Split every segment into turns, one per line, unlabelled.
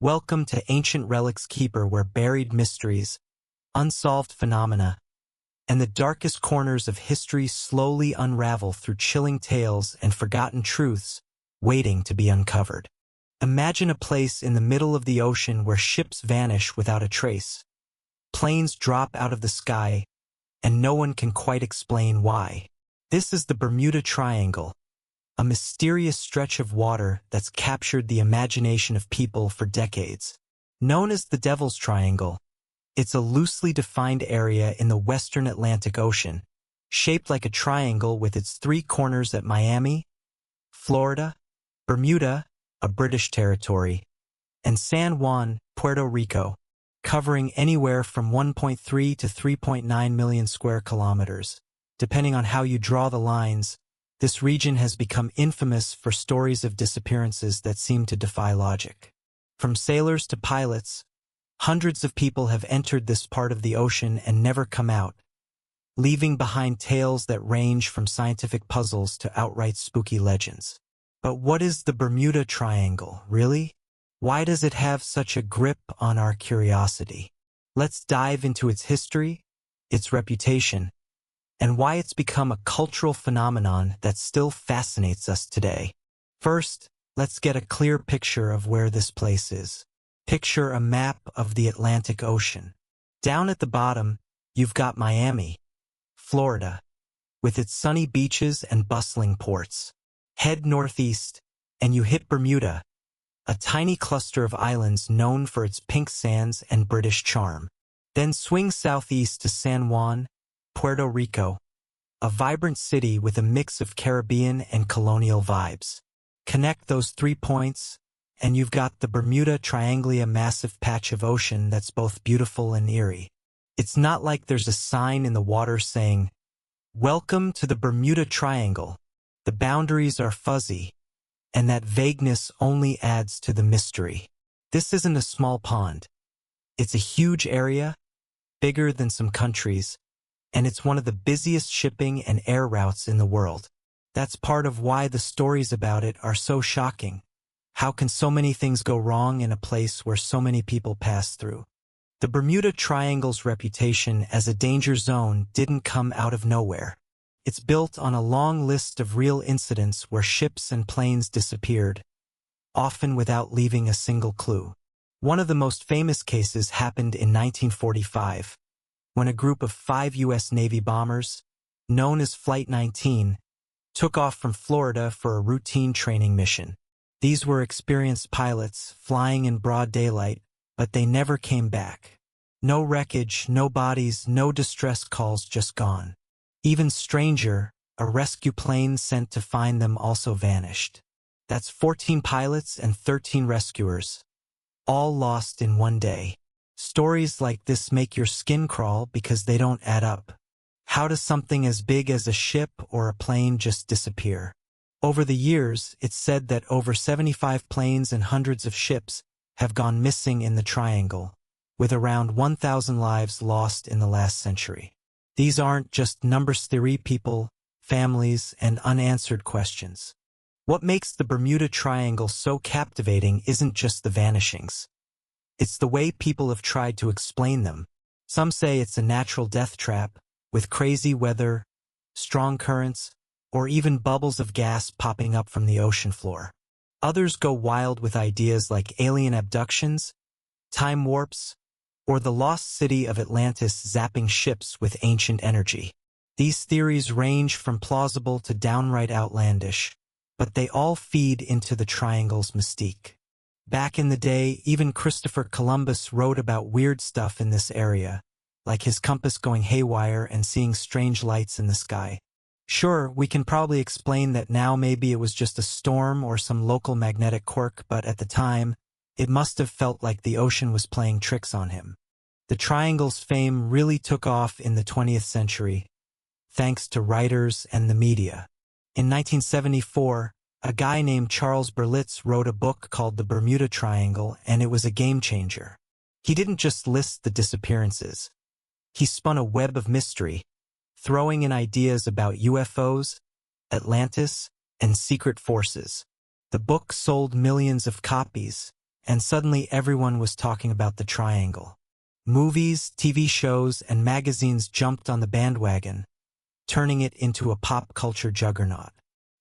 Welcome to Ancient Relics Keeper, where buried mysteries, unsolved phenomena, and the darkest corners of history slowly unravel through chilling tales and forgotten truths waiting to be uncovered. Imagine a place in the middle of the ocean where ships vanish without a trace. Planes drop out of the sky, and no one can quite explain why. This is the Bermuda Triangle, a mysterious stretch of water that's captured the imagination of people for decades. Known as the Devil's Triangle, it's a loosely defined area in the western Atlantic Ocean, shaped like a triangle with its three corners at Miami, Florida, Bermuda, a British territory, and San Juan, Puerto Rico, covering anywhere from 1.3 to 3.9 million square kilometers. Depending on how you draw the lines, this region has become infamous for stories of disappearances that seem to defy logic. From sailors to pilots, hundreds of people have entered this part of the ocean and never come out, leaving behind tales that range from scientific puzzles to outright spooky legends. But what is the Bermuda Triangle, really? Why does it have such a grip on our curiosity? Let's dive into its history, its reputation, and why it's become a cultural phenomenon that still fascinates us today. First, let's get a clear picture of where this place is. Picture a map of the Atlantic Ocean. Down at the bottom, you've got Miami, Florida, with its sunny beaches and bustling ports. Head northeast, and you hit Bermuda, a tiny cluster of islands known for its pink sands and British charm. Then swing southeast to San Juan, Puerto Rico, a vibrant city with a mix of Caribbean and colonial vibes. Connect those 3 points, and you've got the Bermuda Triangle, a massive patch of ocean that's both beautiful and eerie. It's not like there's a sign in the water saying, "Welcome to the Bermuda Triangle." The boundaries are fuzzy, and that vagueness only adds to the mystery. This isn't a small pond. It's a huge area, bigger than some countries, and it's one of the busiest shipping and air routes in the world. That's part of why the stories about it are so shocking. How can so many things go wrong in a place where so many people pass through? The Bermuda Triangle's reputation as a danger zone didn't come out of nowhere. It's built on a long list of real incidents where ships and planes disappeared, often without leaving a single clue. One of the most famous cases happened in 1945, when a group of 5 U.S. Navy bombers, known as Flight 19, took off from Florida for a routine training mission. These were experienced pilots flying in broad daylight, but they never came back. No wreckage, no bodies, no distress calls, just gone. Even stranger, a rescue plane sent to find them also vanished. That's 14 pilots and 13 rescuers, all lost in one day. Stories like this make your skin crawl because they don't add up. How does something as big as a ship or a plane just disappear? Over the years, it's said that over 75 planes and hundreds of ships have gone missing in the triangle, with around 1,000 lives lost in the last century. These aren't just numbers theory, people, families, and unanswered questions. What makes the Bermuda Triangle so captivating isn't just the vanishings. It's the way people have tried to explain them. Some say it's a natural death trap, with crazy weather, strong currents, or even bubbles of gas popping up from the ocean floor. Others go wild with ideas like alien abductions, time warps, or the lost city of Atlantis zapping ships with ancient energy. These theories range from plausible to downright outlandish, but they all feed into the triangle's mystique. Back in the day, even Christopher Columbus wrote about weird stuff in this area, like his compass going haywire and seeing strange lights in the sky. Sure, we can probably explain that now maybe it was just a storm or some local magnetic quirk, but at the time, it must have felt like the ocean was playing tricks on him. The triangle's fame really took off in the 20th century, thanks to writers and the media. In 1974, a guy named Charles Berlitz wrote a book called The Bermuda Triangle, and it was a game changer. He didn't just list the disappearances. He spun a web of mystery, throwing in ideas about UFOs, Atlantis, and secret forces. The book sold millions of copies, and suddenly everyone was talking about the triangle. Movies, TV shows, and magazines jumped on the bandwagon, turning it into a pop culture juggernaut.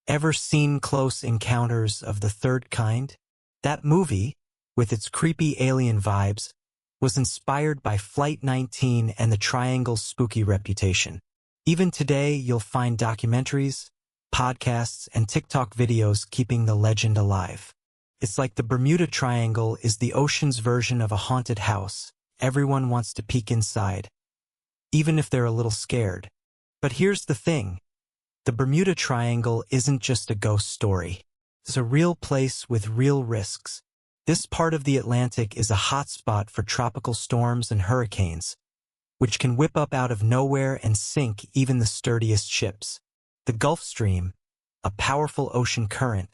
Ever seen Close Encounters of the Third Kind? That movie, with its creepy alien vibes, was inspired by Flight 19 and the triangle's spooky reputation. Even today, you'll find documentaries, podcasts, and TikTok videos keeping the legend alive. It's like the Bermuda Triangle is the ocean's version of a haunted house. Everyone wants to peek inside, even if they're a little scared. But here's the thing. The Bermuda Triangle isn't just a ghost story. It's a real place with real risks. This part of the Atlantic is a hotspot for tropical storms and hurricanes, which can whip up out of nowhere and sink even the sturdiest ships. The Gulf Stream, a powerful ocean current,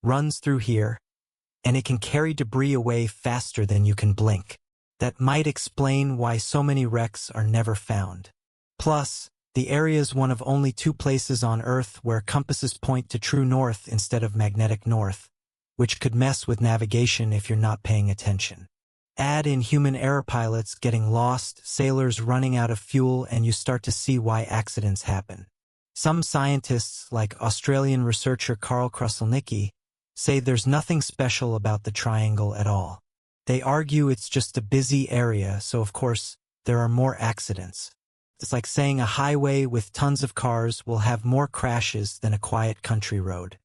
runs through here, and it can carry debris away faster than you can blink. That might explain why so many wrecks are never found. Plus, the area is one of only 2 places on Earth where compasses point to true north instead of magnetic north, which could mess with navigation if you're not paying attention. Add in human error pilots getting lost, sailors running out of fuel, and you start to see why accidents happen. Some scientists, like Australian researcher Carl Kruszelnicki, say there's nothing special about the triangle at all. They argue it's just a busy area, so of course, there are more accidents. It's like saying a highway with tons of cars will have more crashes than a quiet country road.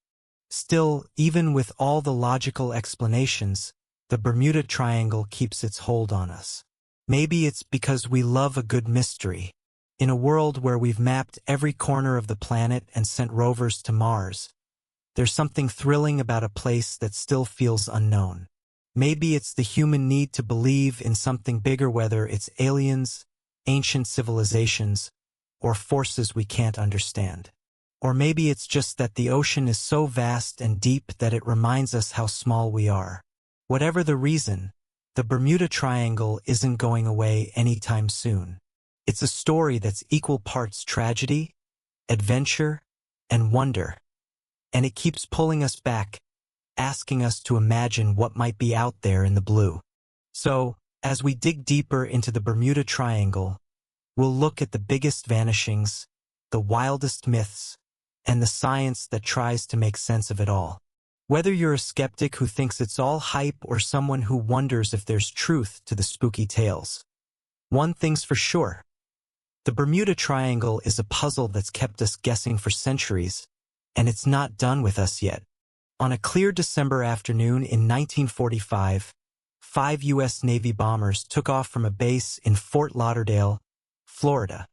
Still, even with all the logical explanations, the Bermuda Triangle keeps its hold on us. Maybe it's because we love a good mystery. In a world where we've mapped every corner of the planet and sent rovers to Mars, there's something thrilling about a place that still feels unknown. Maybe it's the human need to believe in something bigger, whether it's aliens, ancient civilizations, or forces we can't understand. Or maybe it's just that the ocean is so vast and deep that it reminds us how small we are. Whatever the reason, the Bermuda Triangle isn't going away anytime soon. It's a story that's equal parts tragedy, adventure, and wonder. And it keeps pulling us back, asking us to imagine what might be out there in the blue. So, as we dig deeper into the Bermuda Triangle, we'll look at the biggest vanishings, the wildest myths, and the science that tries to make sense of it all. Whether you're a skeptic who thinks it's all hype or someone who wonders if there's truth to the spooky tales, one thing's for sure. The Bermuda Triangle is a puzzle that's kept us guessing for centuries, and it's not done with us yet. On a clear December afternoon in 1945, 5 U.S. Navy bombers took off from a base in Fort Lauderdale, Florida,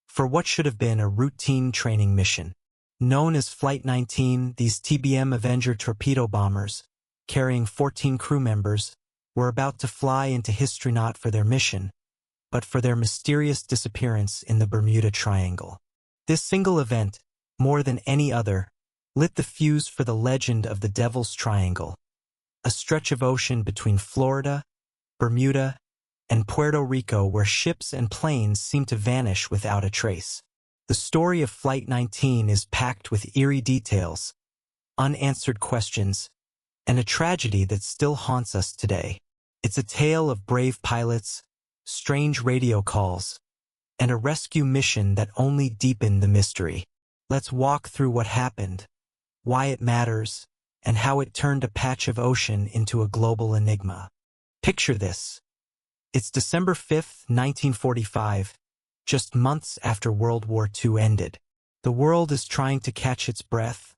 for what should have been a routine training mission. Known as Flight 19, these TBM Avenger torpedo bombers, carrying 14 crew members, were about to fly into history not for their mission, but for their mysterious disappearance in the Bermuda Triangle. This single event, more than any other, lit the fuse for the legend of the Devil's Triangle, a stretch of ocean between Florida, Bermuda, and Puerto Rico where ships and planes seem to vanish without a trace. The story of Flight 19 is packed with eerie details, unanswered questions, and a tragedy that still haunts us today. It's a tale of brave pilots, strange radio calls, and a rescue mission that only deepened the mystery. Let's walk through what happened, why it matters, and how it turned a patch of ocean into a global enigma. Picture this. It's December 5th, 1945, just months after World War II ended. The world is trying to catch its breath,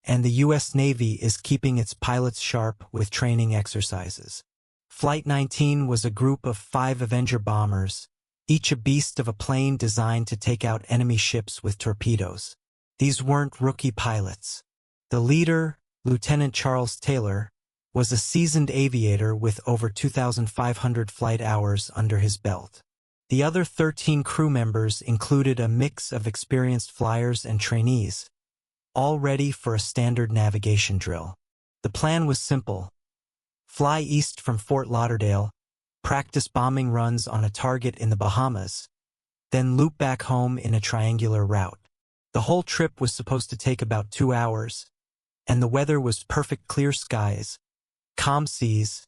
and the U.S. Navy is keeping its pilots sharp with training exercises. Flight 19 was a group of 5 Avenger bombers, each a beast of a plane designed to take out enemy ships with torpedoes. These weren't rookie pilots. The leader, Lieutenant Charles Taylor, was a seasoned aviator with over 2,500 flight hours under his belt. The other 13 crew members included a mix of experienced flyers and trainees, all ready for a standard navigation drill. The plan was simple. Fly east from Fort Lauderdale, practice bombing runs on a target in the Bahamas, then loop back home in a triangular route. The whole trip was supposed to take about 2 hours, and the weather was perfect: clear skies, calm seas,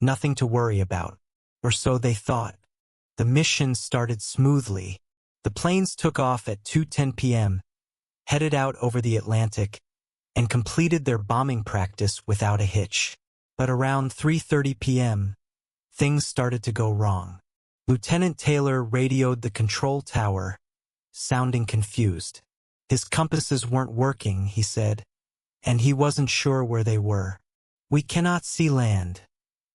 Nothing to worry about. Or so they thought. The mission started smoothly. The planes took off at 2:10 p.m., headed out over the Atlantic, and completed their bombing practice without a hitch. But around 3:30 p.m., things started to go wrong. Lieutenant Taylor radioed the control tower, sounding confused. His compasses weren't working, he said, and he wasn't sure where they were. "We cannot see land,"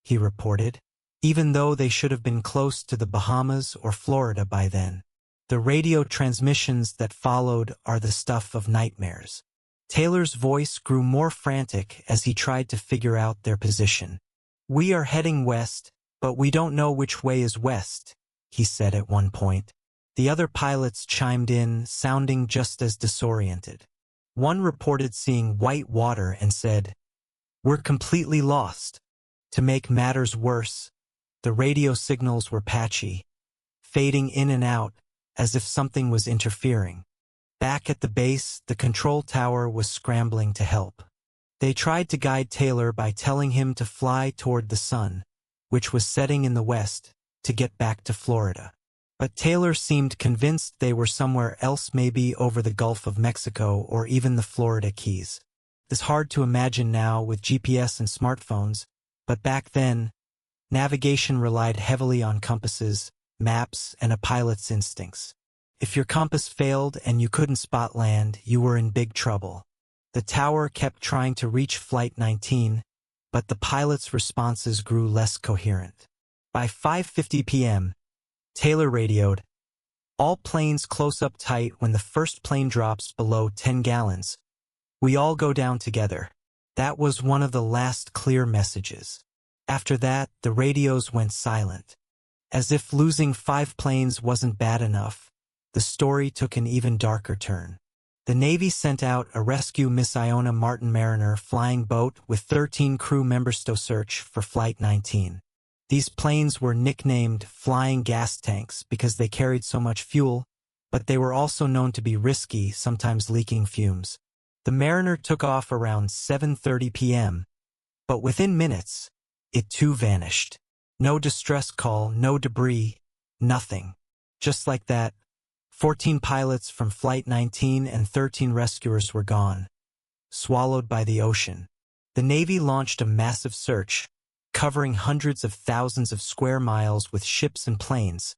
he reported, even though they should have been close to the Bahamas or Florida by then. The radio transmissions that followed are the stuff of nightmares. Taylor's voice grew more frantic as he tried to figure out their position. "We are heading west, but we don't know which way is west," he said at one point. The other pilots chimed in, sounding just as disoriented. One reported seeing white water and said, "We're completely lost." To make matters worse, the radio signals were patchy, fading in and out as if something was interfering. Back at the base, the control tower was scrambling to help. They tried to guide Taylor by telling him to fly toward the sun, which was setting in the west, to get back to Florida. But Taylor seemed convinced they were somewhere else, maybe over the Gulf of Mexico or even the Florida Keys. It's hard to imagine now with GPS and smartphones, but back then, navigation relied heavily on compasses, maps, and a pilot's instincts. If your compass failed and you couldn't spot land, you were in big trouble. The tower kept trying to reach Flight 19, but the pilot's responses grew less coherent. By 5:50 p.m., Taylor radioed, "All planes close up tight when the first plane drops below 10 gallons. We all go down together." That was one of the last clear messages. After that, the radios went silent. As if losing 5 planes wasn't bad enough, the story took an even darker turn. The Navy sent out a rescue Miss Iona Martin Mariner flying boat with 13 crew members to search for Flight 19. These planes were nicknamed flying gas tanks because they carried so much fuel, but they were also known to be risky, sometimes leaking fumes. The Mariner took off around 7:30 p.m., but within minutes, it too vanished. No distress call, no debris, nothing. Just like that, 14 pilots from Flight 19 and 13 rescuers were gone, swallowed by the ocean. The Navy launched a massive search, covering hundreds of thousands of square miles with ships and planes,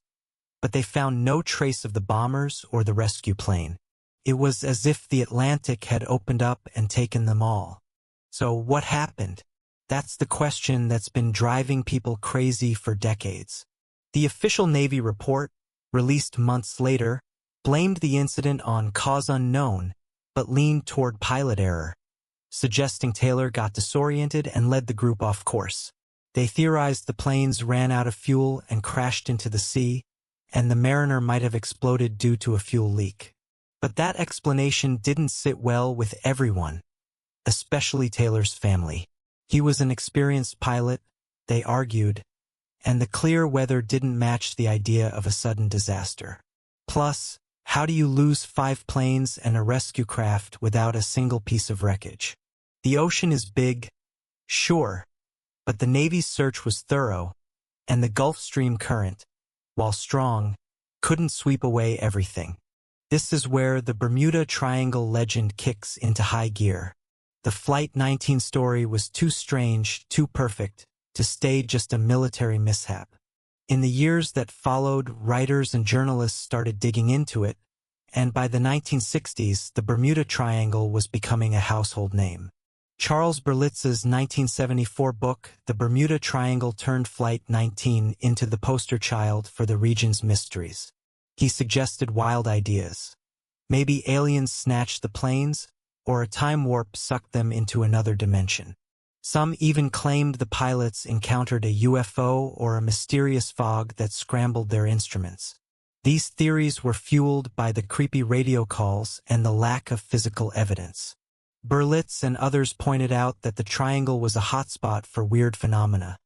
but they found no trace of the bombers or the rescue plane. It was as if the Atlantic had opened up and taken them all. So what happened? That's the question that's been driving people crazy for decades. The official Navy report, released months later, blamed the incident on cause unknown, but leaned toward pilot error, suggesting Taylor got disoriented and led the group off course. They theorized the planes ran out of fuel and crashed into the sea, and the Mariner might have exploded due to a fuel leak. But that explanation didn't sit well with everyone, especially Taylor's family. He was an experienced pilot, they argued, and the clear weather didn't match the idea of a sudden disaster. Plus, how do you lose 5 planes and a rescue craft without a single piece of wreckage? The ocean is big, sure, but the Navy's search was thorough, and the Gulf Stream current, while strong, couldn't sweep away everything. This is where the Bermuda Triangle legend kicks into high gear. The Flight 19 story was too strange, too perfect, to stay just a military mishap. In the years that followed, writers and journalists started digging into it, and by the 1960s, the Bermuda Triangle was becoming a household name. Charles Berlitz's 1974 book, The Bermuda Triangle, turned Flight 19 into the poster child for the region's mysteries. He suggested wild ideas. Maybe aliens snatched the planes, or a time warp sucked them into another dimension. Some even claimed the pilots encountered a UFO or a mysterious fog that scrambled their instruments. These theories were fueled by the creepy radio calls and the lack of physical evidence. Berlitz and others pointed out that the triangle was a hotspot for weird phenomena,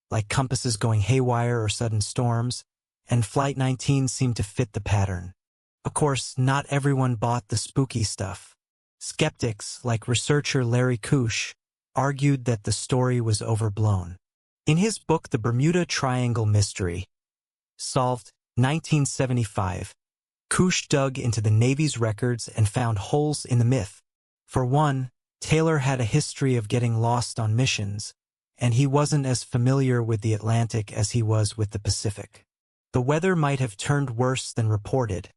like compasses going haywire or sudden storms, and Flight 19 seemed to fit the pattern. Of course, not everyone bought the spooky stuff. Skeptics, like researcher Larry Kusch, argued that the story was overblown. In his book The Bermuda Triangle Mystery, Solved, 1975, Cush dug into the Navy's records and found holes in the myth. For one, Taylor had a history of getting lost on missions, and he wasn't as familiar with the Atlantic as he was with the Pacific. The weather might have turned worse than reported,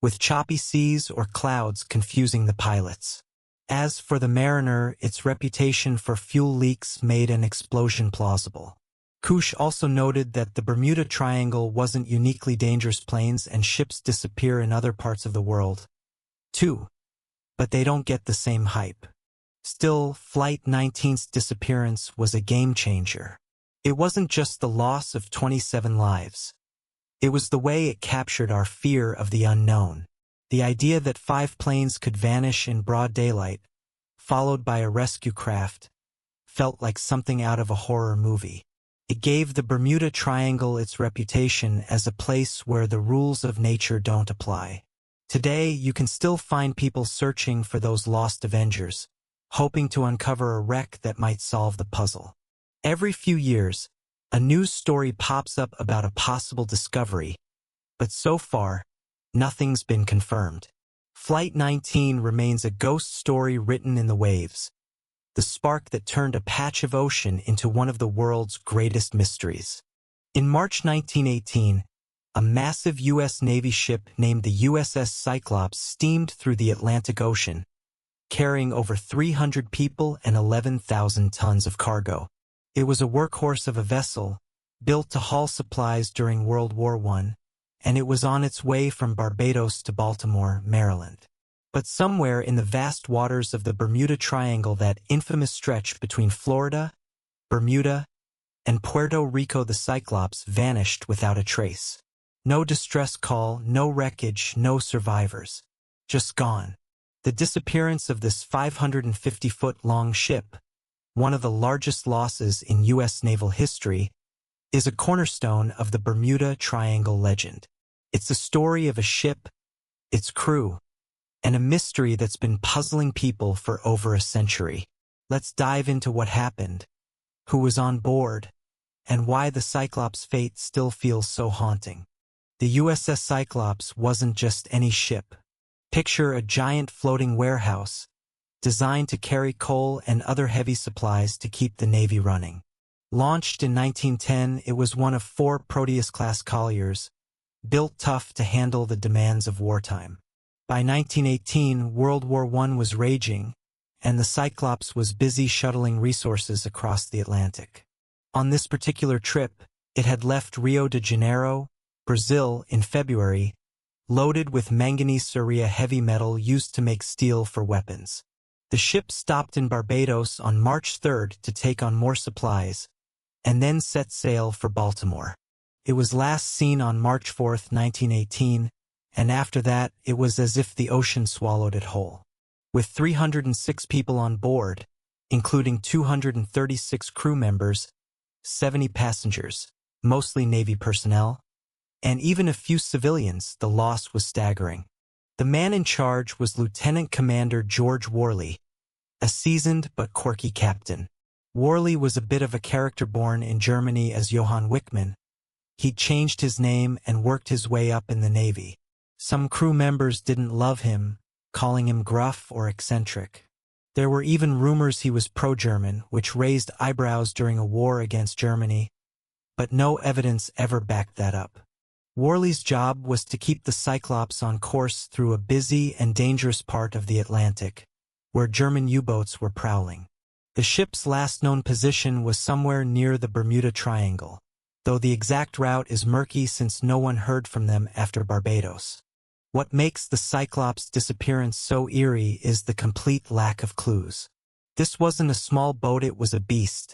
with choppy seas or clouds confusing the pilots. As for the mariner, its reputation for fuel leaks made an explosion plausible. Cush also noted that the Bermuda Triangle wasn't uniquely dangerous. Planes and ships disappear in other parts of the world, too, but they don't get the same hype. Still, Flight 19's disappearance was a game-changer. It wasn't just the loss of 27 lives. It was the way it captured our fear of the unknown. The idea that 5 planes could vanish in broad daylight, followed by a rescue craft, felt like something out of a horror movie. It gave the Bermuda Triangle its reputation as a place where the rules of nature don't apply. Today, you can still find people searching for those lost Avengers, hoping to uncover a wreck that might solve the puzzle. Every few years, a news story pops up about a possible discovery, but so far, nothing's been confirmed. Flight 19 remains a ghost story written in the waves, the spark that turned a patch of ocean into one of the world's greatest mysteries. In March 1918, a massive U.S. Navy ship named the USS Cyclops steamed through the Atlantic Ocean, carrying over 300 people and 11,000 tons of cargo. It was a workhorse of a vessel, built to haul supplies during World War I, and it was on its way from Barbados to Baltimore, Maryland. But somewhere in the vast waters of the Bermuda Triangle, that infamous stretch between Florida, Bermuda, and Puerto Rico, the Cyclops vanished without a trace. No distress call, no wreckage, no survivors. Just gone. The disappearance of this 550-foot-long ship, one of the largest losses in U.S. naval history, is a cornerstone of the Bermuda Triangle legend. It's the story of a ship, its crew, and a mystery that's been puzzling people for over a century. Let's dive into what happened, who was on board, and why the Cyclops' fate still feels so haunting. The USS Cyclops wasn't just any ship. Picture a giant floating warehouse, designed to carry coal and other heavy supplies to keep the Navy running. Launched in 1910, it was one of 4 Proteus-class colliers, built tough to handle the demands of wartime. By 1918, World War I was raging, and the Cyclops was busy shuttling resources across the Atlantic. On this particular trip, it had left Rio de Janeiro, Brazil, in February, loaded with manganese-urea heavy metal used to make steel for weapons. The ship stopped in Barbados on March 3rd to take on more supplies, and then set sail for Baltimore. It was last seen on March 4th, 1918, and after that, it was as if the ocean swallowed it whole. With 306 people on board, including 236 crew members, 70 passengers, mostly Navy personnel, and even a few civilians, the loss was staggering. The man in charge was Lieutenant Commander George Worley, a seasoned but quirky captain. Worley was a bit of a character, born in Germany as Johann Wickman. He'd changed his name and worked his way up in the Navy. Some crew members didn't love him, calling him gruff or eccentric. There were even rumors he was pro-German, which raised eyebrows during a war against Germany, but no evidence ever backed that up. Worley's job was to keep the Cyclops on course through a busy and dangerous part of the Atlantic, where German U-boats were prowling. The ship's last known position was somewhere near the Bermuda Triangle, though the exact route is murky since no one heard from them after Barbados. What makes the Cyclops' disappearance so eerie is the complete lack of clues. This wasn't a small boat, it was a beast,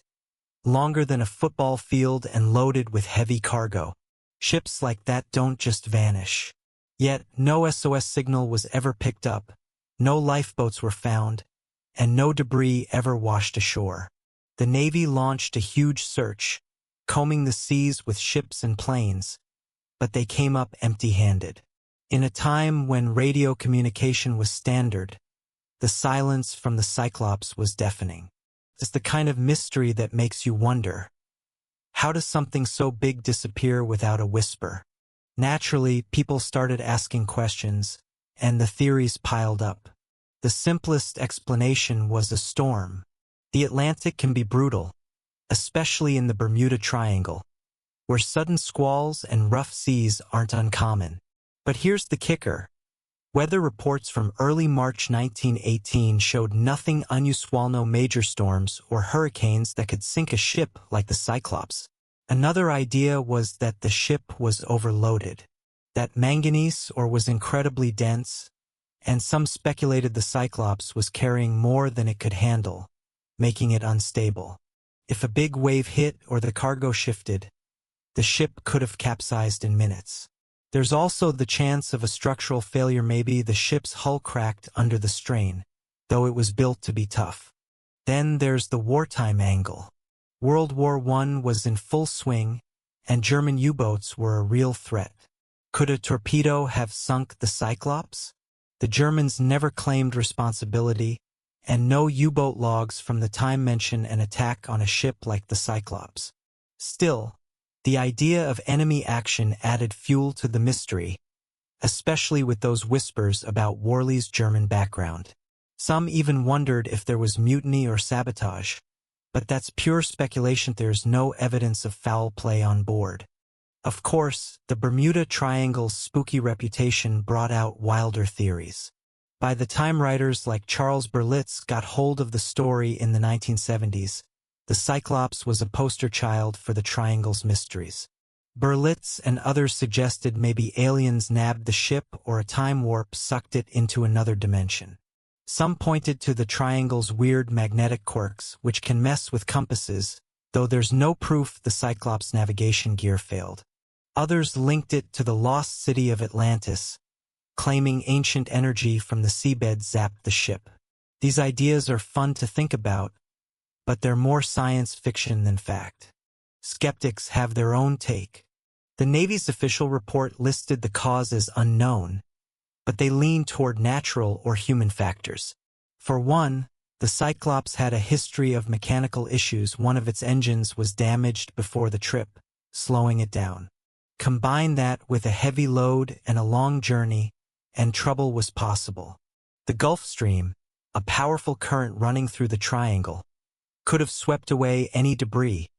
longer than a football field and loaded with heavy cargo. Ships like that don't just vanish. Yet, no SOS signal was ever picked up, no lifeboats were found, and no debris ever washed ashore. The Navy launched a huge search, combing the seas with ships and planes, but they came up empty-handed. In a time when radio communication was standard, the silence from the Cyclops was deafening. It's the kind of mystery that makes you wonder, How does something so big disappear without a whisper? Naturally, people started asking questions, and the theories piled up. The simplest explanation was a storm. The Atlantic can be brutal, especially in the Bermuda Triangle, where sudden squalls and rough seas aren't uncommon. But here's the kicker. Weather reports from early March 1918 showed nothing unusual, no major storms or hurricanes that could sink a ship like the Cyclops. Another idea was that the ship was overloaded, that manganese ore was incredibly dense, and some speculated the Cyclops was carrying more than it could handle, making it unstable. If a big wave hit or the cargo shifted, the ship could have capsized in minutes. There's also the chance of a structural failure. Maybe the ship's hull cracked under the strain, though it was built to be tough. Then there's the wartime angle. World War I was in full swing, and German U-boats were a real threat. Could a torpedo have sunk the Cyclops? The Germans never claimed responsibility, and no U-boat logs from the time mention an attack on a ship like the Cyclops. Still, the idea of enemy action added fuel to the mystery, especially with those whispers about Worley's German background. Some even wondered if there was mutiny or sabotage, but that's pure speculation. There's no evidence of foul play on board. Of course, the Bermuda Triangle's spooky reputation brought out wilder theories. By the time writers like Charles Berlitz got hold of the story in the 1970s, the Cyclops was a poster child for the Triangle's mysteries. Berlitz and others suggested maybe aliens nabbed the ship or a time warp sucked it into another dimension. Some pointed to the Triangle's weird magnetic quirks, which can mess with compasses, though there's no proof the Cyclops' navigation gear failed. Others linked it to the lost city of Atlantis, claiming ancient energy from the seabed zapped the ship. These ideas are fun to think about, but they're more science fiction than fact. Skeptics have their own take. The Navy's official report listed the cause as unknown, but they lean toward natural or human factors. For one, the Cyclops had a history of mechanical issues. One of its engines was damaged before the trip, slowing it down. Combine that with a heavy load and a long journey, and trouble was possible. The Gulf Stream, a powerful current running through the Triangle, could have swept away any debris,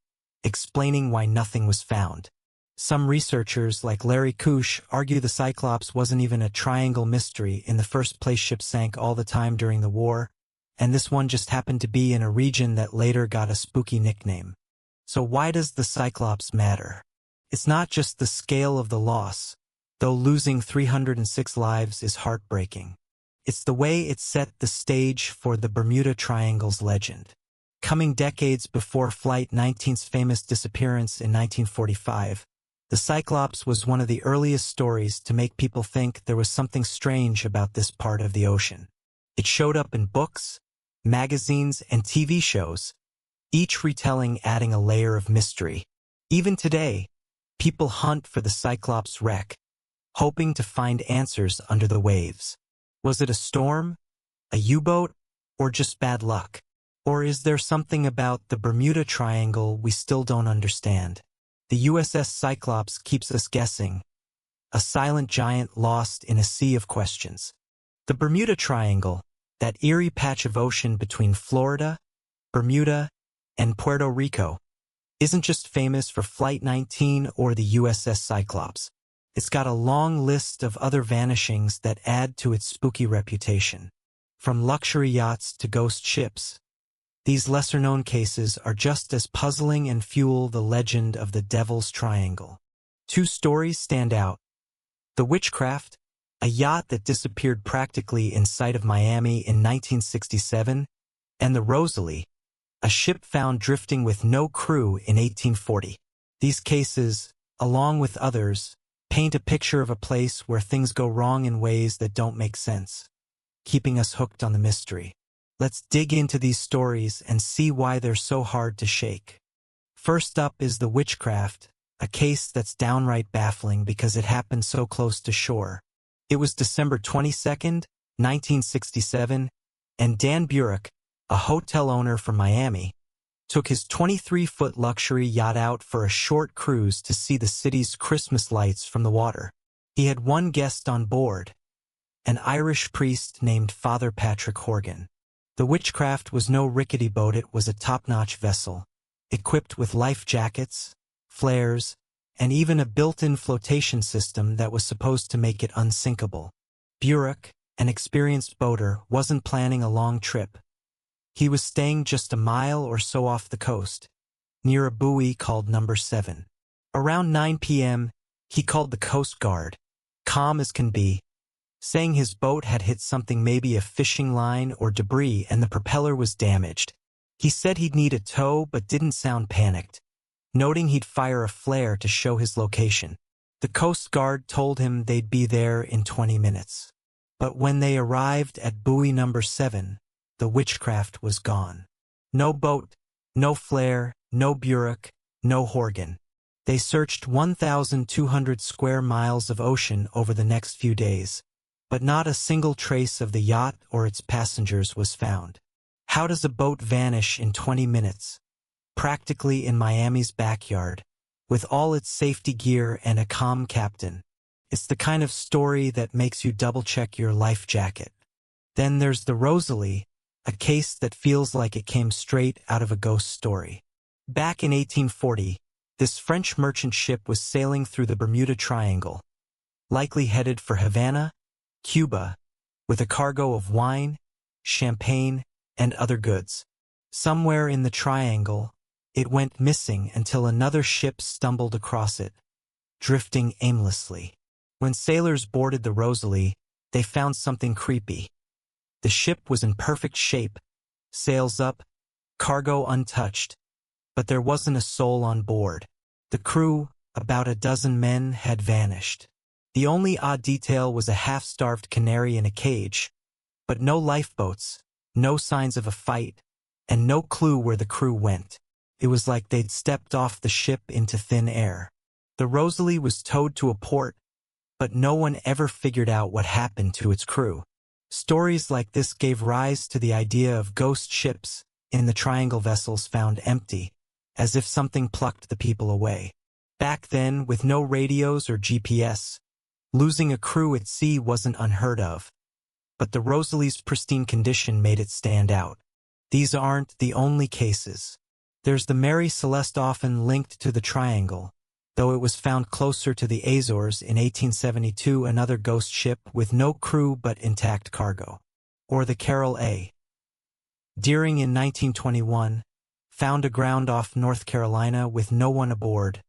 explaining why nothing was found. Some researchers, like Larry Kusch, argue the Cyclops wasn't even a Triangle mystery. In the first place, ships sank all the time during the war, and this one just happened to be in a region that later got a spooky nickname. So why does the Cyclops matter? It's not just the scale of the loss, though losing 306 lives is heartbreaking. It's the way it set the stage for the Bermuda Triangle's legend. Coming decades before Flight 19's famous disappearance in 1945, the Cyclops was one of the earliest stories to make people think there was something strange about this part of the ocean. It showed up in books, magazines, and TV shows, each retelling adding a layer of mystery. Even today, people hunt for the Cyclops wreck, hoping to find answers under the waves. Was it a storm, a U-boat, or just bad luck? Or is there something about the Bermuda Triangle we still don't understand? The USS Cyclops keeps us guessing, a silent giant lost in a sea of questions. The Bermuda Triangle, that eerie patch of ocean between Florida, Bermuda, and Puerto Rico, isn't just famous for Flight 19 or the USS Cyclops. It's got a long list of other vanishings that add to its spooky reputation. From luxury yachts to ghost ships, these lesser-known cases are just as puzzling and fuel the legend of the Devil's Triangle. Two stories stand out. The Witchcraft, a yacht that disappeared practically in sight of Miami in 1967, and the Rosalie, a ship found drifting with no crew in 1840. These cases, along with others, paint a picture of a place where things go wrong in ways that don't make sense, keeping us hooked on the mystery. Let's dig into these stories and see why they're so hard to shake. First up is the Witchcraft, a case that's downright baffling because it happened so close to shore. It was December 22nd, 1967, and Dan Burek, a hotel owner from Miami, took his 23-foot luxury yacht out for a short cruise to see the city's Christmas lights from the water. He had one guest on board, an Irish priest named Father Patrick Horgan. The Witchcraft was no rickety boat, it was a top-notch vessel, equipped with life jackets, flares, and even a built-in flotation system that was supposed to make it unsinkable. Burek, an experienced boater, wasn't planning a long trip. He was staying just a mile or so off the coast, near a buoy called Number 7. Around 9 p.m., he called the Coast Guard, calm as can be, saying his boat had hit something, maybe a fishing line or debris, and the propeller was damaged. He said he'd need a tow but didn't sound panicked, noting he'd fire a flare to show his location. The Coast Guard told him they'd be there in 20 minutes. But when they arrived at buoy Number 7, the Witchcraft was gone. No boat, no flare, no Burek, no Horgan. They searched 1,200 square miles of ocean over the next few days, but not a single trace of the yacht or its passengers was found. How does a boat vanish in 20 minutes? Practically in Miami's backyard, with all its safety gear and a calm captain. It's the kind of story that makes you double-check your life jacket. Then there's the Rosalie, a case that feels like it came straight out of a ghost story. Back in 1840, this French merchant ship was sailing through the Bermuda Triangle, likely headed for Havana, Cuba, with a cargo of wine, champagne, and other goods. Somewhere in the triangle, it went missing until another ship stumbled across it, drifting aimlessly. When sailors boarded the Rosalie, they found something creepy. The ship was in perfect shape, sails up, cargo untouched, but there wasn't a soul on board. The crew, about a dozen men, had vanished. The only odd detail was a half-starved canary in a cage, but no lifeboats, no signs of a fight, and no clue where the crew went. It was like they'd stepped off the ship into thin air. The Rosalie was towed to a port, but no one ever figured out what happened to its crew. Stories like this gave rise to the idea of ghost ships in the triangle, vessels found empty, as if something plucked the people away. Back then, with no radios or GPS, losing a crew at sea wasn't unheard of. But the Rosalie's pristine condition made it stand out. These aren't the only cases. There's the Mary Celeste, often linked to the triangle, though it was found closer to the Azores in 1872, another ghost ship with no crew but intact cargo. Or the Carol A. Deering in 1921, found aground off North Carolina with no one aboard,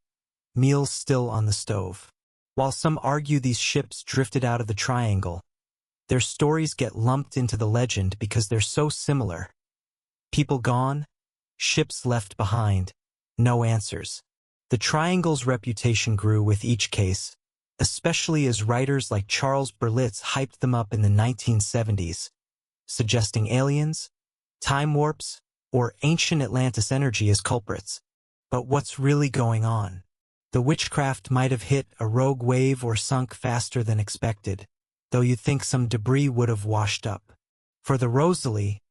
meals still on the stove. While some argue these ships drifted out of the triangle, their stories get lumped into the legend because they're so similar. People gone, ships left behind, no answers. The triangle's reputation grew with each case, especially as writers like Charles Berlitz hyped them up in the 1970s, suggesting aliens, time warps, or ancient Atlantis energy as culprits. But what's really going on? The Witchcraft might have hit a rogue wave or sunk faster than expected, though you'd think some debris would have washed up. For the Rosalie,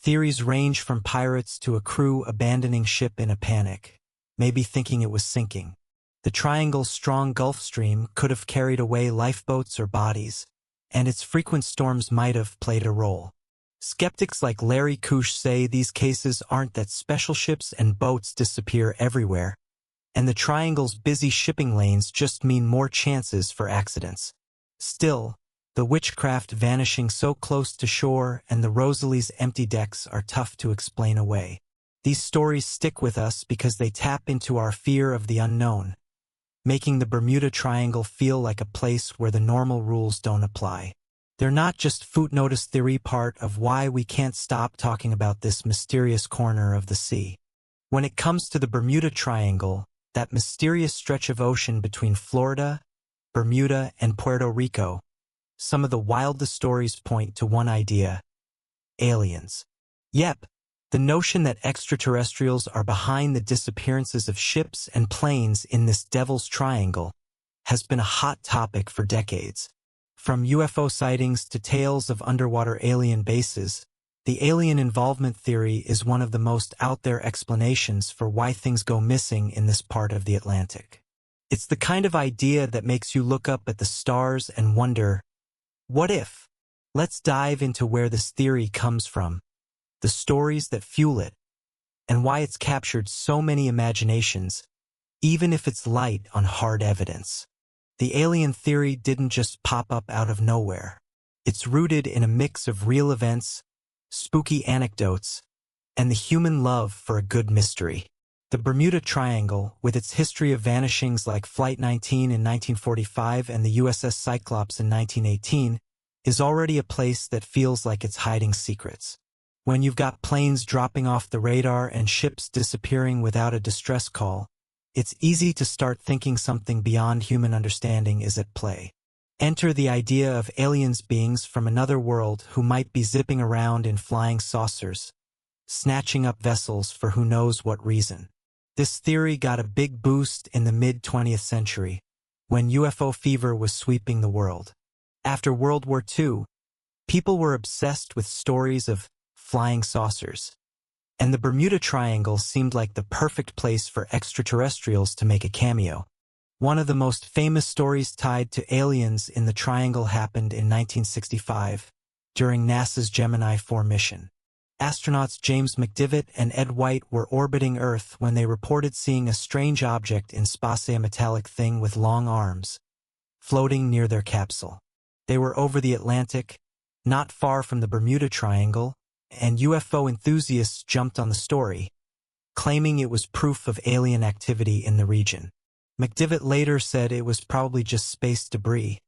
theories range from pirates to a crew abandoning ship in a panic, maybe thinking it was sinking. The triangle's strong Gulf Stream could have carried away lifeboats or bodies, and its frequent storms might have played a role. Skeptics like Larry Kusch say these cases aren't that special ships and boats disappear everywhere, and the triangle's busy shipping lanes just mean more chances for accidents. Still, the Witchcraft vanishing so close to shore and the Rosalie's empty decks are tough to explain away. These stories stick with us because they tap into our fear of the unknown, making the Bermuda Triangle feel like a place where the normal rules don't apply. They're not just footnotice theory, part of why we can't stop talking about this mysterious corner of the sea. When it comes to the Bermuda Triangle, that mysterious stretch of ocean between Florida, Bermuda, and Puerto Rico, some of the wildest stories point to one idea: aliens. Yep, the notion that extraterrestrials are behind the disappearances of ships and planes in this Devil's Triangle has been a hot topic for decades. From UFO sightings to tales of underwater alien bases, The alien involvement theory is one of the most out-there explanations for why things go missing in this part of the Atlantic. It's the kind of idea that makes you look up at the stars and wonder, what if? Let's dive into where this theory comes from, the stories that fuel it, and why it's captured so many imaginations, even if it's light on hard evidence. The alien theory didn't just pop up out of nowhere. It's rooted in a mix of real events, spooky anecdotes, and the human love for a good mystery. The Bermuda Triangle, with its history of vanishings like Flight 19 in 1945 and the USS Cyclops in 1918, is already a place that feels like it's hiding secrets. When you've got planes dropping off the radar and ships disappearing without a distress call, it's easy to start thinking something beyond human understanding is at play. Enter the idea of aliens, beings from another world who might be zipping around in flying saucers, snatching up vessels for who knows what reason. This theory got a big boost in the mid-20th century, when UFO fever was sweeping the world. After World War II, people were obsessed with stories of flying saucers, and the Bermuda Triangle seemed like the perfect place for extraterrestrials to make a cameo. One of the most famous stories tied to aliens in the Triangle happened in 1965, during NASA's Gemini 4 mission. Astronauts James McDivitt and Ed White were orbiting Earth when they reported seeing a strange object in space, a metallic thing with long arms, floating near their capsule. They were over the Atlantic, not far from the Bermuda Triangle, and UFO enthusiasts jumped on the story, claiming it was proof of alien activity in the region. McDivitt later said it was probably just space debris,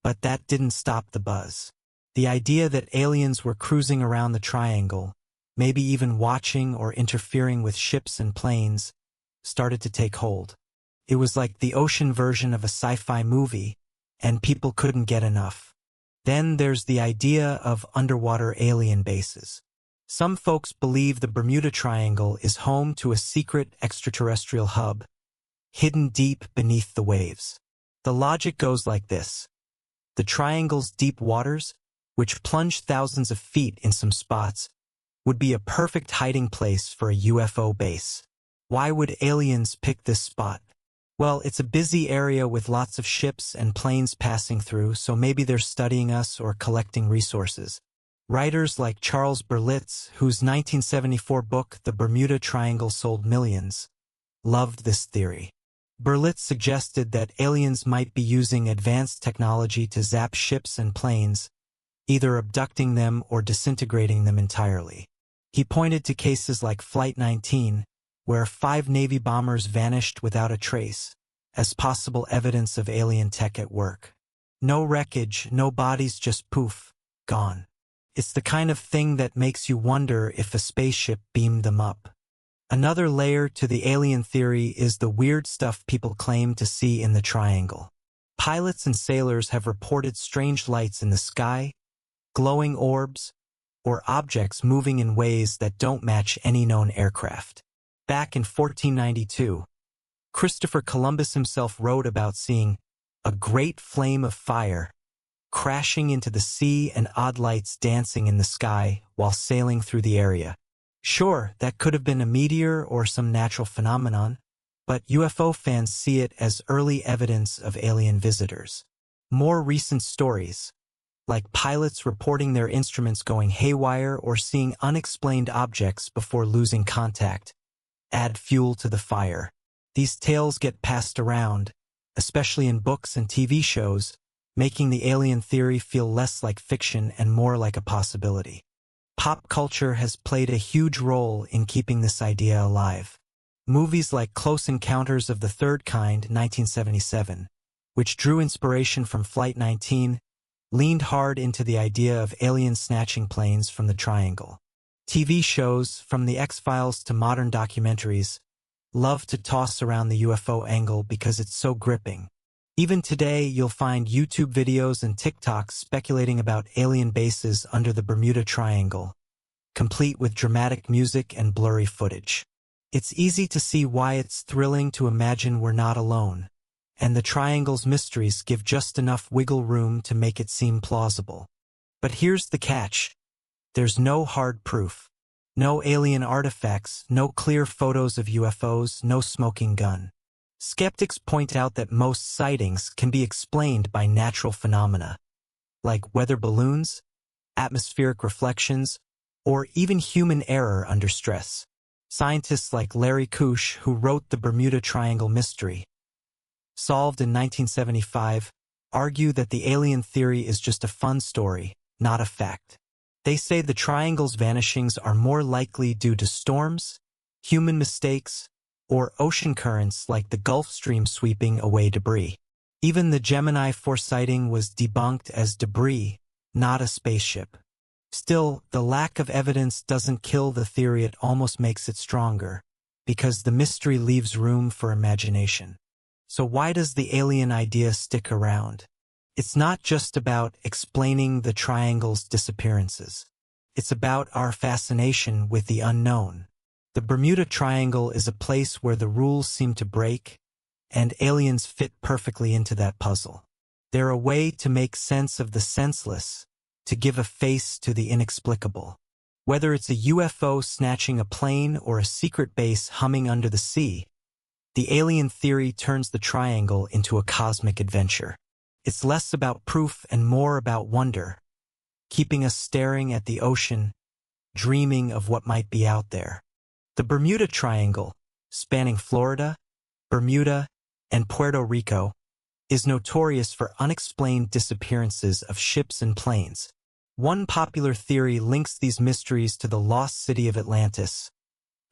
but that didn't stop the buzz. The idea that aliens were cruising around the triangle, maybe even watching or interfering with ships and planes, started to take hold. It was like the ocean version of a sci-fi movie, and people couldn't get enough. Then there's the idea of underwater alien bases. Some folks believe the Bermuda Triangle is home to a secret extraterrestrial hub, hidden deep beneath the waves. The logic goes like this. The triangle's deep waters, which plunge thousands of feet in some spots, would be a perfect hiding place for a UFO base. Why would aliens pick this spot? Well, it's a busy area with lots of ships and planes passing through, so maybe they're studying us or collecting resources. Writers like Charles Berlitz, whose 1974 book The Bermuda Triangle sold millions, loved this theory. Berlitz suggested that aliens might be using advanced technology to zap ships and planes, either abducting them or disintegrating them entirely. He pointed to cases like Flight 19, where 5 Navy bombers vanished without a trace, as possible evidence of alien tech at work. No wreckage, no bodies, just poof, gone. It's the kind of thing that makes you wonder if a spaceship beamed them up. Another layer to the alien theory is the weird stuff people claim to see in the triangle. Pilots and sailors have reported strange lights in the sky, glowing orbs, or objects moving in ways that don't match any known aircraft. Back in 1492, Christopher Columbus himself wrote about seeing a great flame of fire crashing into the sea and odd lights dancing in the sky while sailing through the area. Sure, that could have been a meteor or some natural phenomenon, but UFO fans see it as early evidence of alien visitors. More recent stories, like pilots reporting their instruments going haywire or seeing unexplained objects before losing contact, add fuel to the fire. These tales get passed around, especially in books and TV shows, making the alien theory feel less like fiction and more like a possibility. Pop culture has played a huge role in keeping this idea alive. Movies like Close Encounters of the Third Kind, 1977, which drew inspiration from Flight 19, leaned hard into the idea of aliens snatching planes from the triangle. TV shows, from The X-Files to modern documentaries, love to toss around the UFO angle because it's so gripping. Even today, you'll find YouTube videos and TikToks speculating about alien bases under the Bermuda Triangle, complete with dramatic music and blurry footage. It's easy to see why it's thrilling to imagine we're not alone, and the triangle's mysteries give just enough wiggle room to make it seem plausible. But here's the catch. There's no hard proof. No alien artifacts, no clear photos of UFOs, no smoking gun. Skeptics point out that most sightings can be explained by natural phenomena, like weather balloons, atmospheric reflections, or even human error under stress. Scientists like Larry Kusch, who wrote the Bermuda Triangle mystery, solved in 1975, argue that the alien theory is just a fun story, not a fact. They say the triangle's vanishings are more likely due to storms, human mistakes, or ocean currents like the Gulf Stream sweeping away debris. Even the Gemini 4 sighting was debunked as debris, not a spaceship. Still, the lack of evidence doesn't kill the theory, it almost makes it stronger, because the mystery leaves room for imagination. So why does the alien idea stick around? It's not just about explaining the triangle's disappearances. It's about our fascination with the unknown. The Bermuda Triangle is a place where the rules seem to break, and aliens fit perfectly into that puzzle. They're a way to make sense of the senseless, to give a face to the inexplicable. Whether it's a UFO snatching a plane or a secret base humming under the sea, the alien theory turns the triangle into a cosmic adventure. It's less about proof and more about wonder, keeping us staring at the ocean, dreaming of what might be out there. The Bermuda Triangle, spanning Florida, Bermuda, and Puerto Rico, is notorious for unexplained disappearances of ships and planes. One popular theory links these mysteries to the lost city of Atlantis,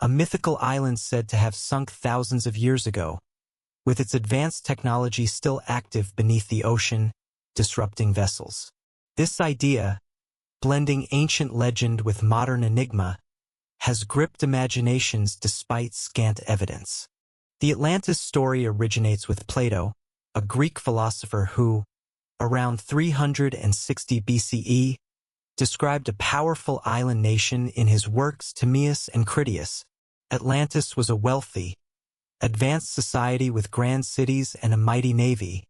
a mythical island said to have sunk thousands of years ago, with its advanced technology still active beneath the ocean, disrupting vessels. This idea, blending ancient legend with modern enigma, has gripped imaginations despite scant evidence. The Atlantis story originates with Plato, a Greek philosopher who, around 360 BCE, described a powerful island nation in his works Timaeus and Critias. Atlantis was a wealthy, advanced society with grand cities and a mighty navy,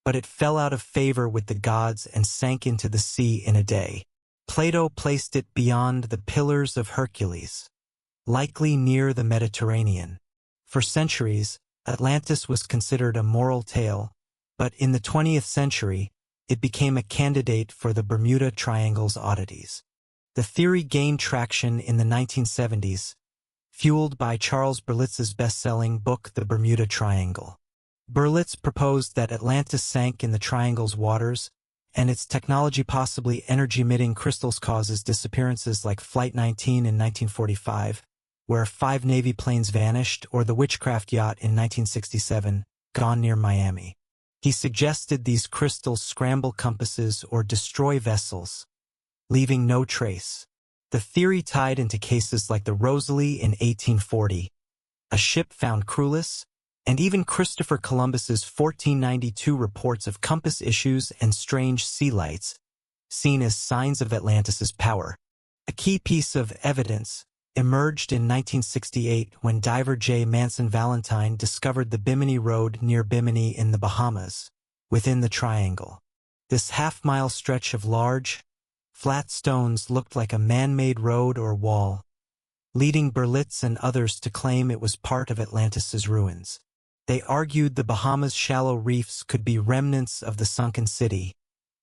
but it fell out of favor with the gods and sank into the sea in a day. Plato placed it beyond the Pillars of Hercules, likely near the Mediterranean. For centuries, Atlantis was considered a moral tale, but in the 20th century, it became a candidate for the Bermuda Triangle's oddities. The theory gained traction in the 1970s, fueled by Charles Berlitz's best-selling book The Bermuda Triangle. Berlitz proposed that Atlantis sank in the triangle's waters, and its technology, possibly energy-emitting crystals, causes disappearances like Flight 19 in 1945, where 5 Navy planes vanished, or the Witchcraft yacht in 1967, gone near Miami. He suggested these crystals scramble compasses or destroy vessels, leaving no trace. The theory tied into cases like the Rosalie in 1840, a ship found crewless, and even Christopher Columbus's 1492 reports of compass issues and strange sea lights, seen as signs of Atlantis's power. A key piece of evidence emerged in 1968 when diver J. Manson Valentine discovered the Bimini Road near Bimini in the Bahamas, within the triangle. This half-mile stretch of large, flat stones looked like a man-made road or wall, leading Berlitz and others to claim it was part of Atlantis's ruins. They argued the Bahamas' shallow reefs could be remnants of the sunken city,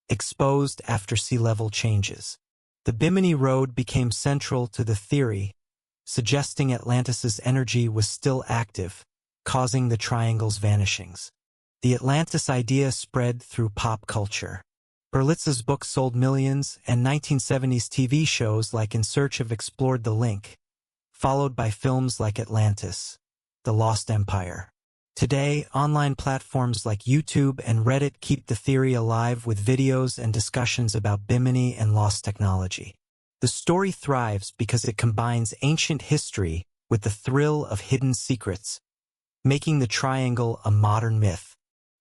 exposed after sea level changes. The Bimini Road became central to the theory, suggesting Atlantis's energy was still active, causing the triangle's vanishings. The Atlantis idea spread through pop culture. Berlitz's book sold millions, and 1970s TV shows like In Search of explored the link, followed by films like Atlantis, The Lost Empire. Today, online platforms like YouTube and Reddit keep the theory alive with videos and discussions about Bimini and lost technology. The story thrives because it combines ancient history with the thrill of hidden secrets, making the triangle a modern myth.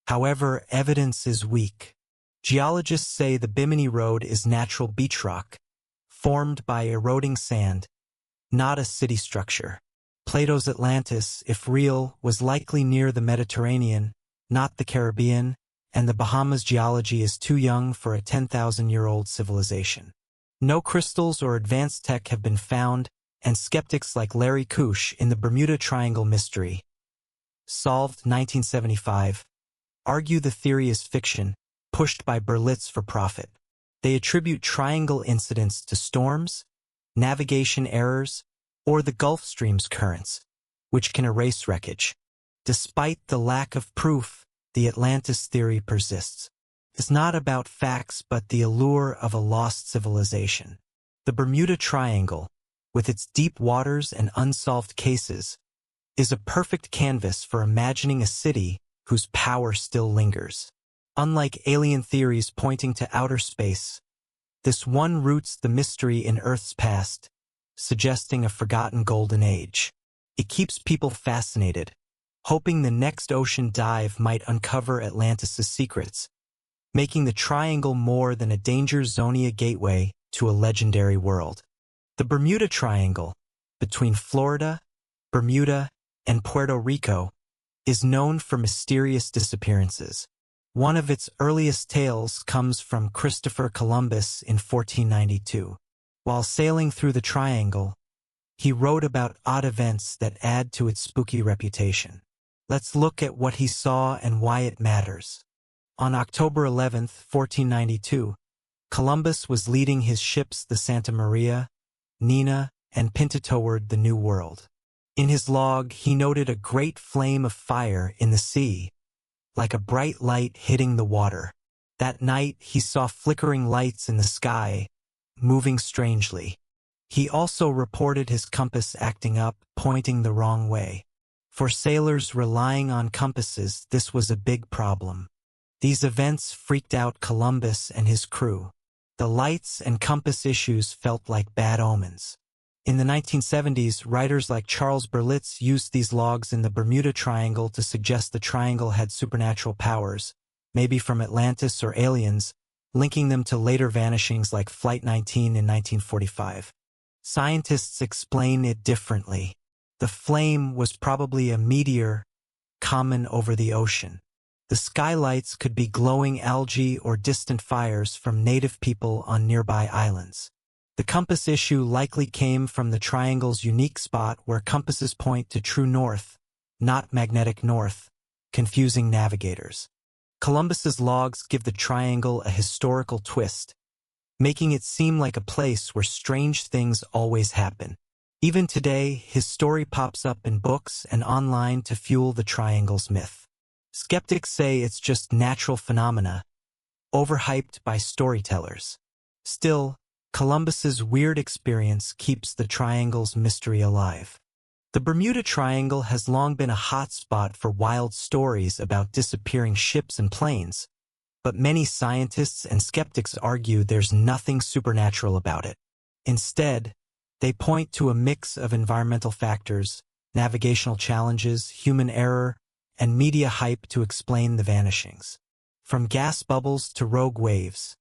However, evidence is weak. Geologists say the Bimini Road is natural beach rock, formed by eroding sand, not a city structure. Plato's Atlantis, if real, was likely near the Mediterranean, not the Caribbean, and the Bahamas' geology is too young for a 10,000-year-old civilization. No crystals or advanced tech have been found, and skeptics like Larry Kusch in the Bermuda Triangle mystery, Solved 1975, argue the theory is fiction, pushed by Berlitz for profit. They attribute triangle incidents to storms, navigation errors, or the Gulf Stream's currents, which can erase wreckage. Despite the lack of proof, the Atlantis theory persists. It's not about facts but the allure of a lost civilization. The Bermuda Triangle, with its deep waters and unsolved cases, is a perfect canvas for imagining a city whose power still lingers. Unlike alien theories pointing to outer space, this one roots the mystery in Earth's past, suggesting a forgotten golden age. It keeps people fascinated, hoping the next ocean dive might uncover Atlantis' secrets, making the triangle more than a danger zone, a gateway to a legendary world. The Bermuda Triangle, between Florida, Bermuda, and Puerto Rico, is known for mysterious disappearances. One of its earliest tales comes from Christopher Columbus in 1492. While sailing through the triangle, he wrote about odd events that add to its spooky reputation. Let's look at what he saw and why it matters. On October 11, 1492, Columbus was leading his ships the Santa Maria, Nina, and Pinta toward the New World. In his log, he noted a great flame of fire in the sea, like a bright light hitting the water. That night, he saw flickering lights in the sky, moving strangely. He also reported his compass acting up, pointing the wrong way. For sailors relying on compasses, this was a big problem. These events freaked out Columbus and his crew. The lights and compass issues felt like bad omens. In the 1970s, writers like Charles Berlitz used these logs in the Bermuda Triangle to suggest the triangle had supernatural powers, maybe from Atlantis or aliens, linking them to later vanishings like Flight 19 in 1945. Scientists explain it differently. The flame was probably a meteor common over the ocean. The skylights could be glowing algae or distant fires from native people on nearby islands. The compass issue likely came from the triangle's unique spot where compasses point to true north, not magnetic north, confusing navigators. Columbus's logs give the triangle a historical twist, making it seem like a place where strange things always happen. Even today, his story pops up in books and online to fuel the triangle's myth. Skeptics say it's just natural phenomena, overhyped by storytellers. Still, Columbus's weird experience keeps the triangle's mystery alive. The Bermuda Triangle has long been a hotspot for wild stories about disappearing ships and planes, but many scientists and skeptics argue there's nothing supernatural about it. Instead, they point to a mix of environmental factors, navigational challenges, human error, and media hype to explain the vanishings. From gas bubbles to rogue waves,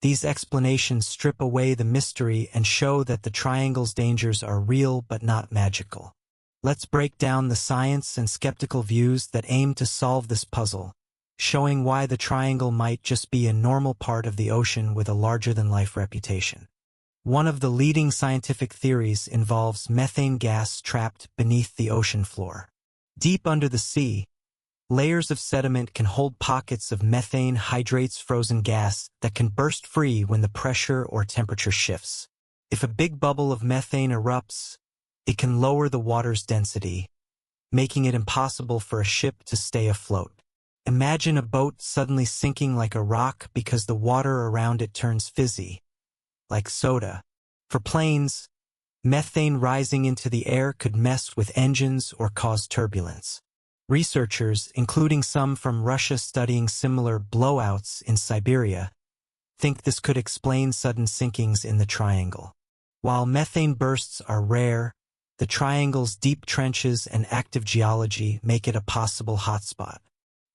these explanations strip away the mystery and show that the triangle's dangers are real but not magical. Let's break down the science and skeptical views that aim to solve this puzzle, showing why the triangle might just be a normal part of the ocean with a larger-than-life reputation. One of the leading scientific theories involves methane gas trapped beneath the ocean floor. Deep under the sea, layers of sediment can hold pockets of methane hydrates, frozen gas that can burst free when the pressure or temperature shifts. If a big bubble of methane erupts, it can lower the water's density, making it impossible for a ship to stay afloat. Imagine a boat suddenly sinking like a rock because the water around it turns fizzy, like soda. For planes, methane rising into the air could mess with engines or cause turbulence. Researchers, including some from Russia studying similar blowouts in Siberia, think this could explain sudden sinkings in the triangle. While methane bursts are rare, the triangle's deep trenches and active geology make it a possible hotspot.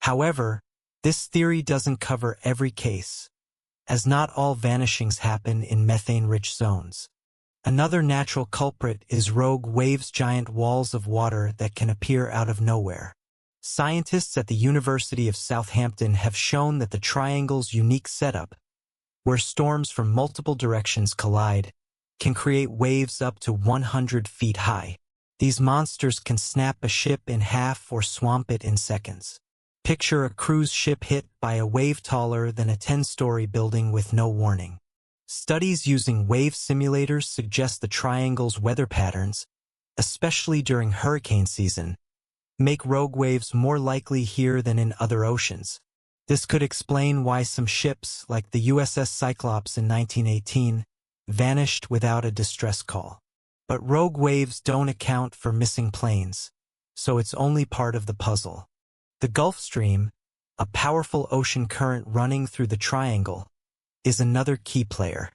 However, this theory doesn't cover every case, as not all vanishings happen in methane-rich zones. Another natural culprit is rogue waves, giant walls of water that can appear out of nowhere. Scientists at the University of Southampton have shown that the triangle's unique setup where storms from multiple directions collide, can create waves up to 100 feet high. These monsters can snap a ship in half or swamp it in seconds. Picture a cruise ship hit by a wave taller than a 10-story building with no warning. Studies using wave simulators suggest the triangle's weather patterns, especially during hurricane season, make rogue waves more likely here than in other oceans. This could explain why some ships, like the USS Cyclops in 1918, vanished without a distress call. But rogue waves don't account for missing planes, so it's only part of the puzzle. The Gulf Stream, a powerful ocean current running through the triangle, is another key player.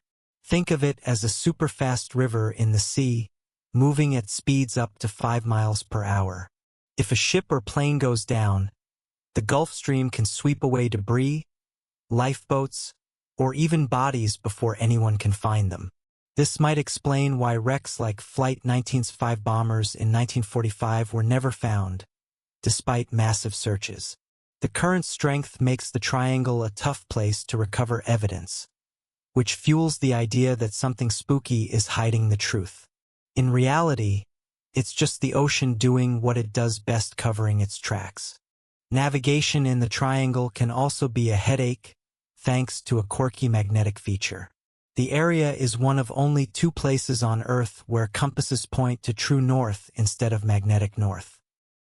Think of it as a super-fast river in the sea, moving at speeds up to 5 miles per hour. If a ship or plane goes down, the Gulf Stream can sweep away debris, lifeboats, or even bodies before anyone can find them. This might explain why wrecks like Flight 19's 5 bombers in 1945 were never found, despite massive searches. The current strength makes the triangle a tough place to recover evidence, which fuels the idea that something spooky is hiding the truth. In reality, it's just the ocean doing what it does best, covering its tracks. Navigation in the triangle can also be a headache, thanks to a quirky magnetic feature. The area is one of only 2 places on Earth where compasses point to true north instead of magnetic north.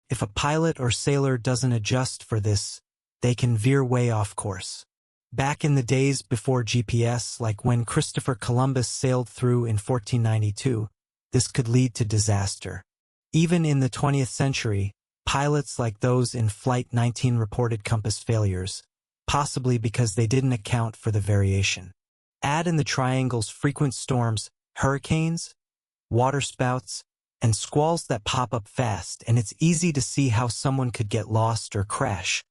If a pilot or sailor doesn't adjust for this, they can veer way off course. Back in the days before GPS, like when Christopher Columbus sailed through in 1492, this could lead to disaster. Even in the 20th century, pilots like those in Flight 19 reported compass failures, possibly because they didn't account for the variation. Add in the triangle's frequent storms, hurricanes, waterspouts, and squalls that pop up fast, and it's easy to see how someone could get lost or crash,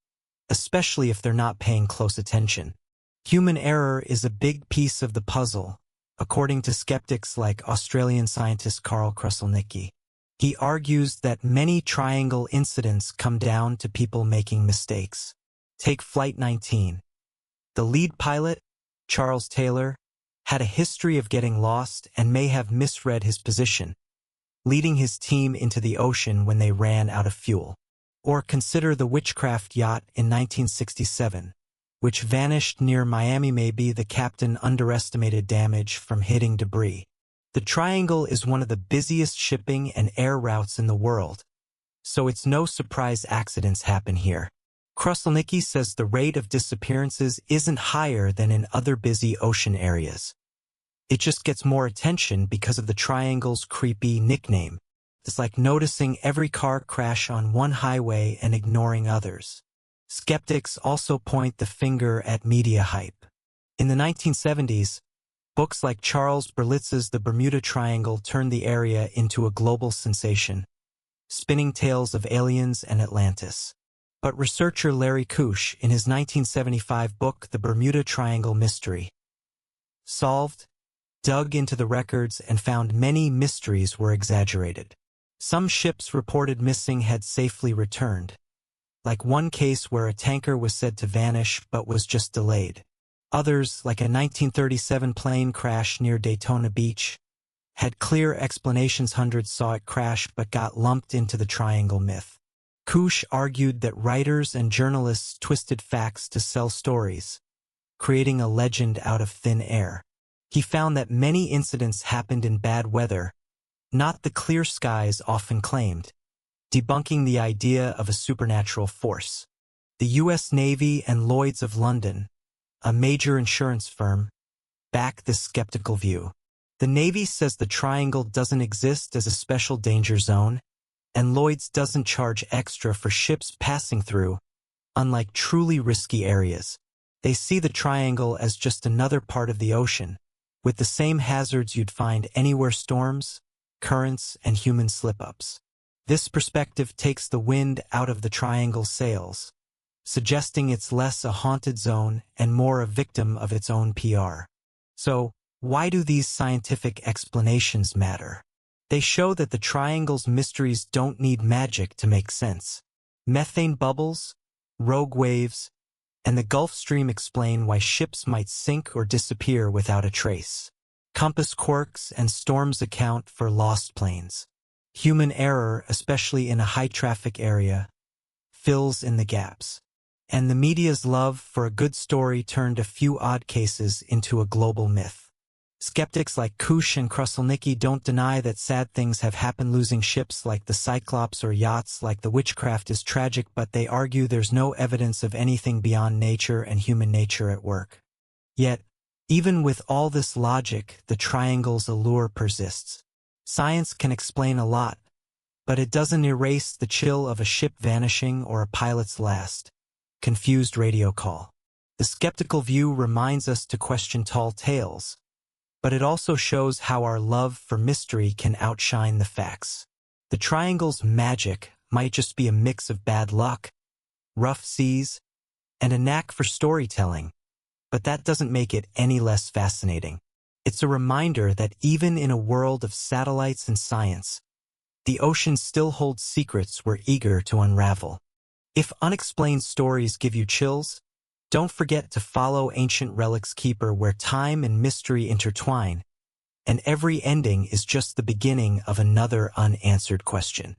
especially if they're not paying close attention. Human error is a big piece of the puzzle, according to skeptics like Australian scientist Carl Kruszelnicki. He argues that many triangle incidents come down to people making mistakes. Take Flight 19. The lead pilot, Charles Taylor, had a history of getting lost and may have misread his position, leading his team into the ocean when they ran out of fuel. Or consider the Witchcraft yacht in 1967, which vanished near Miami. Maybe the captain underestimated damage from hitting debris. The triangle is one of the busiest shipping and air routes in the world, so it's no surprise accidents happen here. Kruszelnicki says the rate of disappearances isn't higher than in other busy ocean areas. It just gets more attention because of the triangle's creepy nickname. It's like noticing every car crash on one highway and ignoring others. Skeptics also point the finger at media hype. In the 1970s, books like Charles Berlitz's The Bermuda Triangle turned the area into a global sensation, spinning tales of aliens and Atlantis. But researcher Larry Kusch, in his 1975 book The Bermuda Triangle Mystery Solved, dug into the records and found many mysteries were exaggerated. Some ships reported missing had safely returned, like one case where a tanker was said to vanish but was just delayed. Others, like a 1937 plane crash near Daytona Beach, had clear explanations. Hundreds saw it crash but got lumped into the triangle myth. Kusch argued that writers and journalists twisted facts to sell stories, creating a legend out of thin air. He found that many incidents happened in bad weather, not the clear skies often claimed, debunking the idea of a supernatural force. The U.S. Navy and Lloyd's of London, a major insurance firm, back this skeptical view. The Navy says the triangle doesn't exist as a special danger zone, and Lloyd's doesn't charge extra for ships passing through, unlike truly risky areas. They see the triangle as just another part of the ocean, with the same hazards you'd find anywhere: storms, currents, and human slip-ups. This perspective takes the wind out of the triangle's sails, suggesting it's less a haunted zone and more a victim of its own PR. So, why do these scientific explanations matter? They show that the triangle's mysteries don't need magic to make sense. Methane bubbles, rogue waves, and the Gulf Stream explain why ships might sink or disappear without a trace. Compass quirks and storms account for lost planes. Human error, especially in a high-traffic area, fills in the gaps. And the media's love for a good story turned a few odd cases into a global myth. Skeptics like Kush and Kruselnicki don't deny that sad things have happened. Losing ships like the Cyclops or yachts like the Witchcraft is tragic, but they argue there's no evidence of anything beyond nature and human nature at work. Yet, even with all this logic, the triangle's allure persists. Science can explain a lot, but it doesn't erase the chill of a ship vanishing or a pilot's last confused radio call. The skeptical view reminds us to question tall tales, but it also shows how our love for mystery can outshine the facts. The triangle's magic might just be a mix of bad luck, rough seas, and a knack for storytelling, but that doesn't make it any less fascinating. It's a reminder that even in a world of satellites and science, the ocean still holds secrets we're eager to unravel. If unexplained stories give you chills, don't forget to follow Ancient Relics Keeper, where time and mystery intertwine, and every ending is just the beginning of another unanswered question.